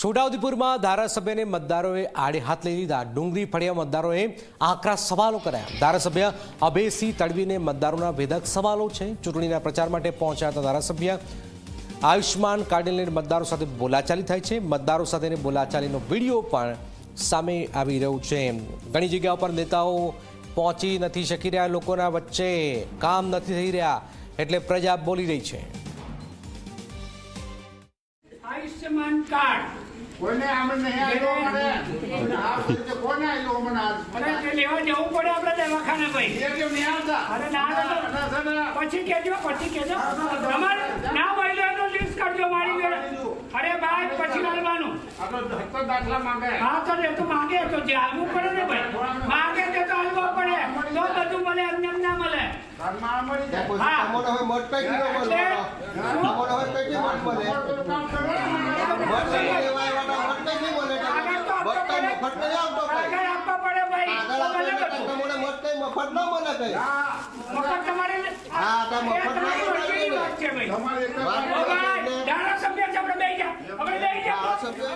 છોટાઉદેપુરમાં ધારાસભ્યને મતદારોએ આડે હાથ લઈ લીધા। ડુંગરી ફળિયા મતદારોએ આકરા સવાલો કર્યા। ધારાસભ્ય અભયસિંહ તડવીને મતદારોના વેધક સવાલો છે। ચૂંટણીના પ્રચાર માટે પહોંચ્યા ધારાસભ્ય આયુષ્માન કાર્ડને લઈને મતદારો સાથે બોલાચાલી થાય છે। મતદારો સાથેની બોલાચાલીનો વિડીયો પણ સામે આવી રહ્યો છે। ઘણી જગ્યાઓ પર નેતાઓ પહોંચી નથી શકી રહ્યા, લોકોના વચ્ચે કામ નથી થઈ રહ્યા, એટલે પ્રજા બોલી રહી છે। आयुष्मान कार्ड કોને આમે નહીં આવ્યો મને આ રીતે કોને આવ્યો મને અરે તે લેવા જવું પડે આપણે દવાખાને ભાઈ એ કેમ નહીં આવતા અરે ના પછી કેજો તમારે ના મળ્યો તો લિસ્ટ કરજો મારી જોડે અરે ભાઈ પછી લાવવાનું આ તો ધક્કો દાખલા માંગે હા તો એ તો માંગે તો જે આલવું પડે ને ભાઈ માંગે તે તો આલવો પડે તો બધું મળે એમને એમ ના મળે ઘરમાં મળી જાય હા મોટો હોય મોટ કઈ કિલો મળે મોટો હોય કઈ કિલો મળે કામ કરો મોટ કઈ લેવાય વાળા મોટ કઈ મળે મોટ કઈ મફત નહીં આવતો આગળ આપવા પડે ભાઈ તમને મોટ કઈ મફત ન મળે કઈ મફત તમારે હા તો મફત નહીં વાત છે ભાઈ તમારે એક ધારાસભ્ય છે આપણે બેસી જા આપણે બેસી જા સભ્ય